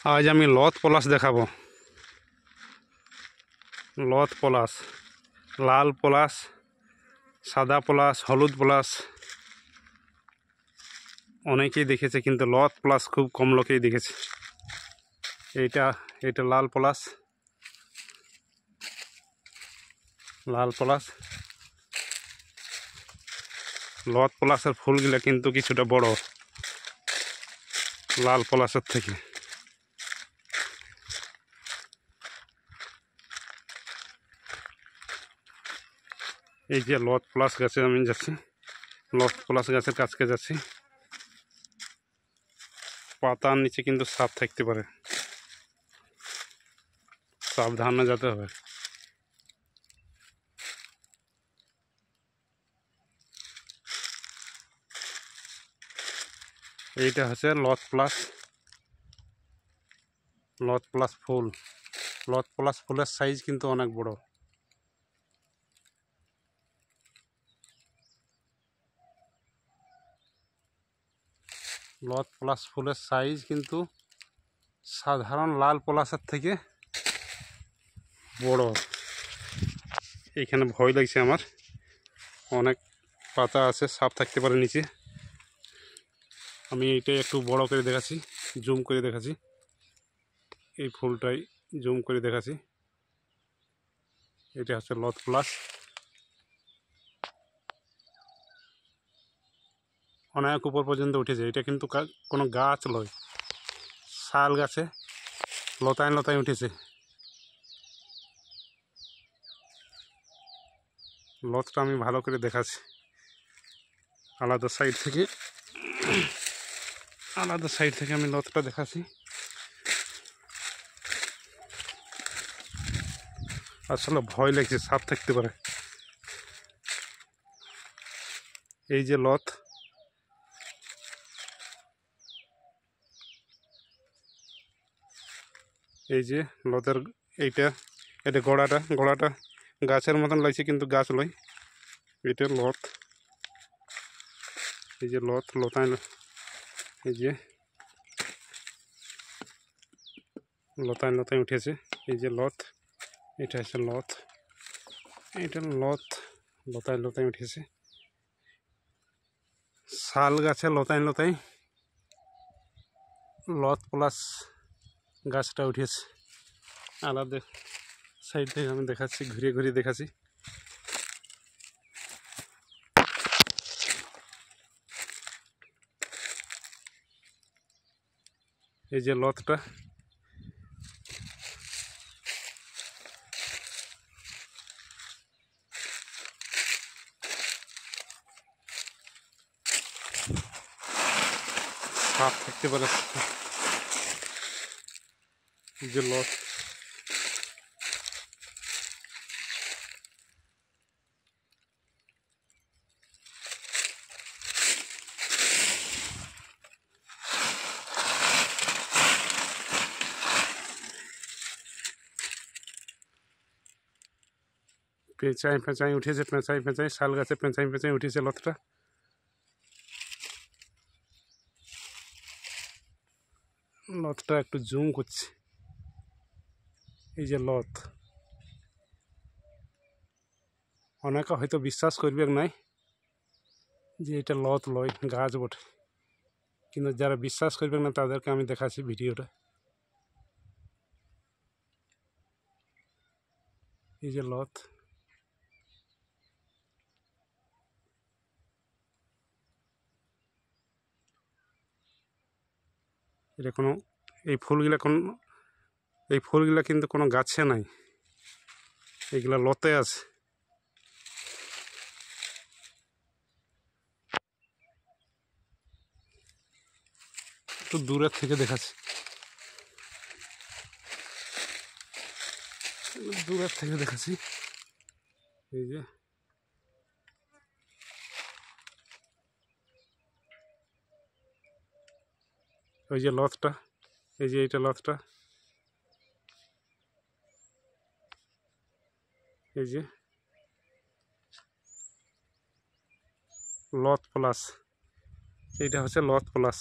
আজ আমি লত পলাশ দেখাবো। লত পলাশ, লাল পলাশ, সাদা পলাশ, হলুদ পলাশ অনেকেই দেখেছে, কিন্তু লত পলাশ খুব কম লোকেই দেখেছে। এটা লাল পলাশ, লাল পলাশ। লত পলাশের ফুলগুলা কিন্তু কিছুটা বড় লাল পলাশের থেকে। এই যে লত পলাশ গাছে আমি যাচ্ছি, লত পলাশ গাছের কাছকে যাচ্ছি। পাতার নিচে কিন্তু সাপ থাকতে পারে, সাবধানে যেতে হবে। এইটা হচ্ছে লত পলাশ, লত পলাশ ফুল। লত পলাশ ফুলের সাইজ কিন্তু অনেক বড়। লত পলাশ ফুলের সাইজ কিন্তু সাধারণ লাল পলাশের থেকে বড়। এইখানে ভয় লাগছে আমার, অনেক পাতা আছে, সাপ থাকতে পারে নিচে। আমি এইটাই একটু বড় করে দেখাচ্ছি, জুম করে দেখাচ্ছি। এই ফুলটাই জুম করে দেখাচ্ছি। এটা হচ্ছে লত পলাশ, অনেক উপর পর্যন্ত উঠেছে। এটা কিন্তু কোনো গাছ নয়, শাল গাছে লতায় লতায় উঠেছে। লতটা আমি ভালো করে দেখাচ্ছি আলাদা সাইড থেকে, আমি লতটা দেখাচ্ছি। আসলে ভয় লাগছে, সাপ থাকতে পারে। এই যে লত, এই যে লতের এটা গোড়াটা গাছের মতন লাগছে, কিন্তু গাছ লয়। এটা লত, এই যে লতায়, এই যে লতায় লতায় উঠেছে। এই যে লত, এটা হচ্ছে লত, এটা লতায় লতায় উঠেছে। শাল গাছে লতায় লতায় লত পলাশ গাছটা উঠেছে। আলাদা সাইড থেকে আমি দেখাচ্ছি, ঘুরিয়ে ঘুরিয়ে দেখাচ্ছি। এই যে লতটা, সাপ থাকতে পারে। এই যে লত, পেঁচাই উঠেছে, পেঁচাই শাল গাছে পেঁচাই উঠেছে লতটা। লতটা একটু জুম করছে। এই যে লত, অনেকে হয়তো বিশ্বাস করবে নাই যে এটা লত লয়, গাছ বটে। কিন্তু যারা বিশ্বাস করবে না তাদেরকে আমি দেখাচ্ছি ভিডিওটা। এই যে লত, এটা কোনো, এই ফুলগুলা কিন্তু কোনো গাছে নাই, এইগুলা লতে আছে। একটু দূরের থেকে দেখাচ্ছি, এই যে ওই যে লতটা, এই যে এইটা লতটা, এই যে লত পলাশ, এইটা হচ্ছে লত পলাশ।